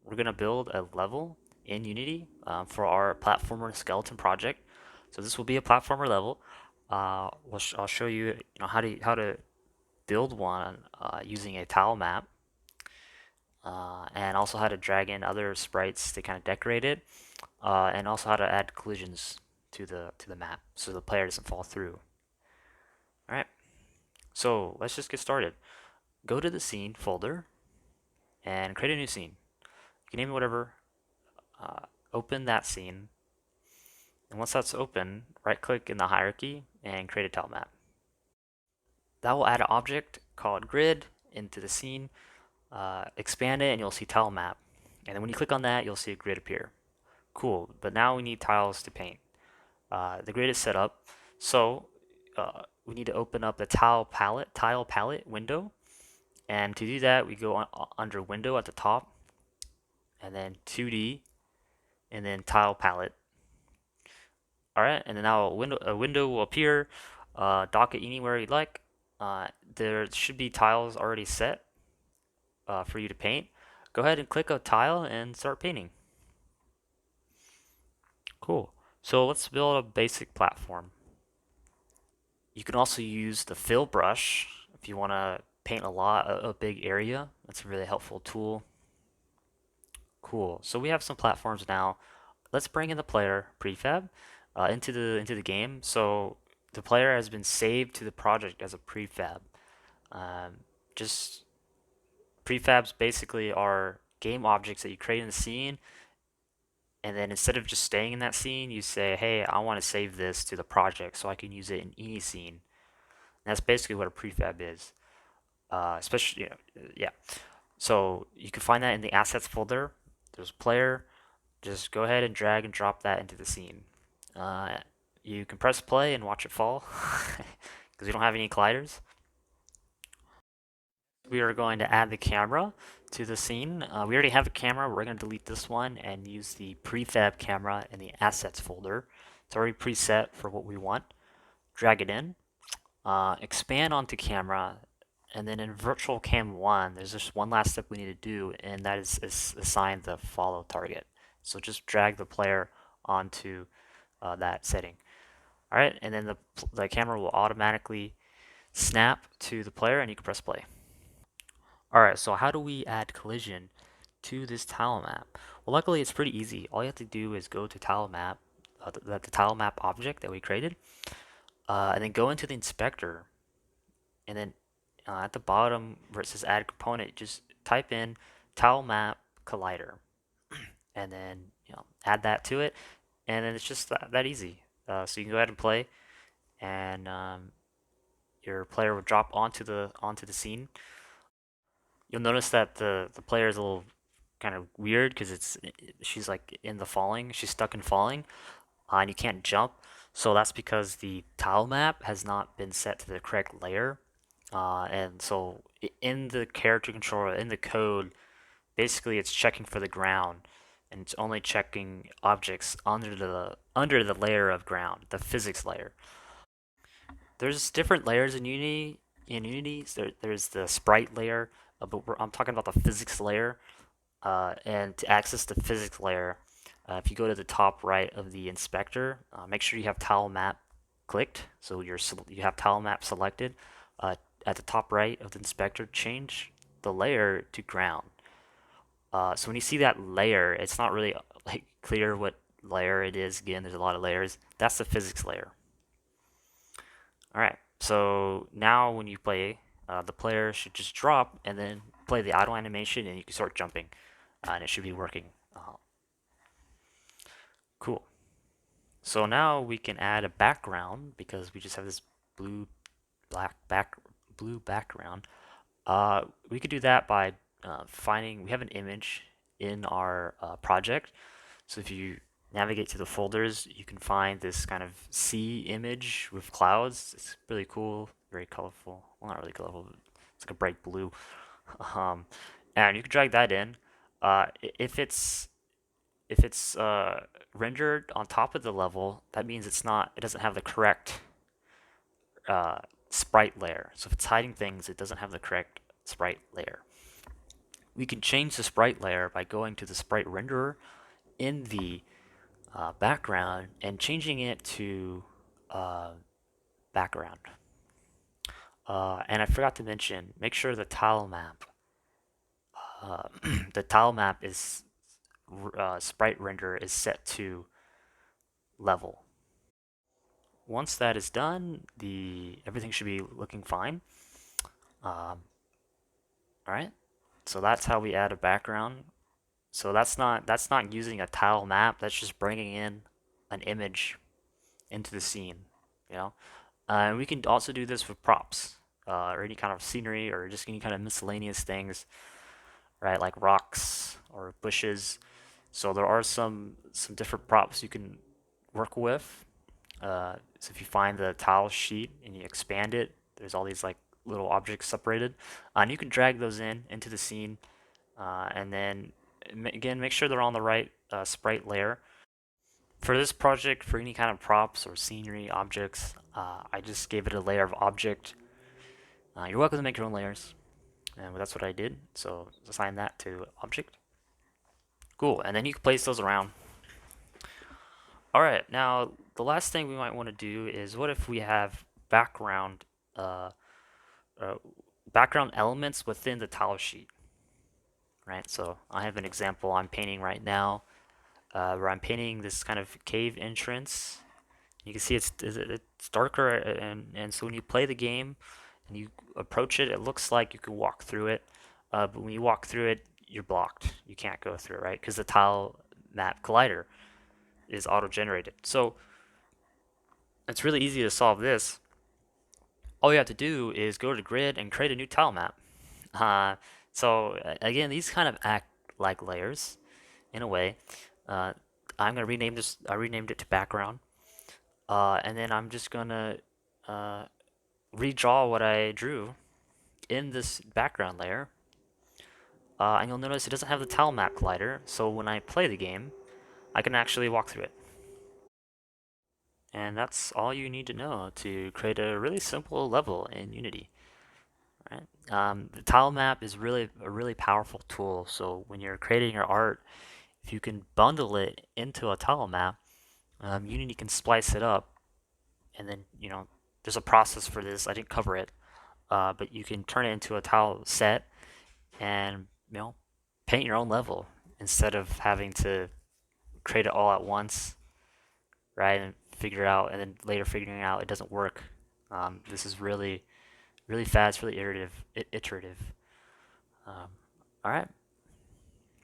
we're going to build a level in Unity for our platformer skeleton project. So this will be a platformer level. I'll show you, how to build one using a tile map, and also how to drag in other sprites to kind of decorate it, and also how to add collisions to the map so the player doesn't fall through. All right, so let's just get started. Go to the scene folder and create a new scene. You can name it whatever. Open that scene, and once that's open, right-click in the hierarchy and create a tile map. That will add an object called grid into the scene. Expand it, and you'll see tile map. And then when you click on that, you'll see a grid appear. Cool, but now we need tiles to paint. The grid is set up, so we need to open up the tile palette window. And to do that, we go under window at the top, and then 2D, and then tile palette. All right, and then now a window will appear. Dock it anywhere you'd like. There should be tiles already set for you to paint. Go ahead and click a tile and start painting. Cool. So let's build a basic platform. You can also use the fill brush if you want to paint a big area. That's a really helpful tool. Cool. So we have some platforms now. Let's bring in the player prefab into the game. So the player has been saved to the project as a prefab. Um, just prefabs basically are game objects that you create in the scene, and then instead of just staying in that scene, you say, hey, I want to save this to the project so I can use it in any scene. And that's basically what a prefab is. Especially, yeah. So you can find that in the assets folder. There's player. Just go ahead and drag and drop that into the scene. Uh, you can press play and watch it fall because we don't have any colliders. We are going to add the camera to the scene. We already have a camera. We're going to delete this one and use the prefab camera in the assets folder. It's already preset for what we want. Drag it in, expand onto camera, and then in virtual cam 1, there's just one last step we need to do, and that is assign the follow target. So just drag the player onto that setting. All right, and then the camera will automatically snap to the player, and you can press play. All right, so how do we add collision to this tile map? Well, luckily it's pretty easy. All you have to do is go to tile map, the tile map object that we created, and then go into the inspector, and then at the bottom where it says add component, just type in tile map collider, and then add that to it, and then it's just that easy. So you can go ahead and play, and your player will drop onto the scene. You'll notice that the player is a little kind of weird because she's like in the falling, she's stuck in falling, and you can't jump. So that's because the tile map has not been set to the correct layer. And so in the character controller, in the code, basically it's checking for the ground, and it's only checking objects under the layer of ground, the physics layer. There's different layers in Unity. There's the sprite layer, but I'm talking about the physics layer. And to access the physics layer, if you go to the top right of the inspector, make sure you have tile map clicked. So you have tile map selected. At the top right of the inspector, change the layer to ground. So when you see that layer, it's not really like clear what layer it is. Again, there's a lot of layers. That's the physics layer. All right. So now when you play, the player should just drop and then play the idle animation, and you can start jumping, and it should be working. Cool. So now we can add a background because we just have this blue black back blue background. We could do that by we have an image in our project. So if you navigate to the folders, you can find this kind of sea image with clouds. It's really cool, very colorful. Well, not really colorful, but it's like a bright blue. Um, and you can drag that in. If it's rendered on top of the level, that means it doesn't have the correct sprite layer. So if it's hiding things, it doesn't have the correct sprite layer. we can change the sprite layer by going to the sprite renderer in the background and changing it to uh, background. And I forgot to mention, make sure the tile map, uh, the tile map is sprite render is set to level. Once that is done, the everything should be looking fine. All right, so that's how we add a background. So that's not using a tile map. That's just bringing in an image into the scene. You know, and we can also do this with props or any kind of scenery or just any kind of miscellaneous things, right? Like rocks or bushes. So there are some different props you can work with. So if you find the tile sheet and you expand it, there's all these like little objects separated, and you can drag those in into the scene, and then again make sure they're on the right sprite layer. For this project, for any kind of props or scenery objects, I just gave it a layer of object. You're welcome to make your own layers, and that's what I did. So assign that to object. Cool, and then you can place those around. All right, now the last thing we might want to do is what if we have uh, uh, background elements within the tile sheet, right? So I have an example I'm painting right now where I'm painting this kind of cave entrance. You can see it's darker, and so when you play the game and you approach it, it looks like you can walk through it. But when you walk through it, you're blocked. You can't go through it, right? Because the tile map collider is auto-generated. So it's really easy to solve this. All you have to do is go to grid and create a new tile map. Uh, so again, these kind of act like layers in a way. Uh, I'm gonna rename this. I renamed it to background, and then I'm just gonna uh, redraw what I drew in this background layer. And you'll notice it doesn't have the tile map collider, so when I play the game, I can actually walk through it. And that's all you need to know to create a really simple level in Unity. Right? The tile map is really a really powerful tool. So when you're creating your art, if you can bundle it into a tile map, Unity can splice it up, and then there's a process for this. I didn't cover it, but you can turn it into a tile set and paint your own level instead of having to create it all at once, right? And figure out, and then later figuring out it doesn't work. This is really, really fast, really iterative. Um, all right.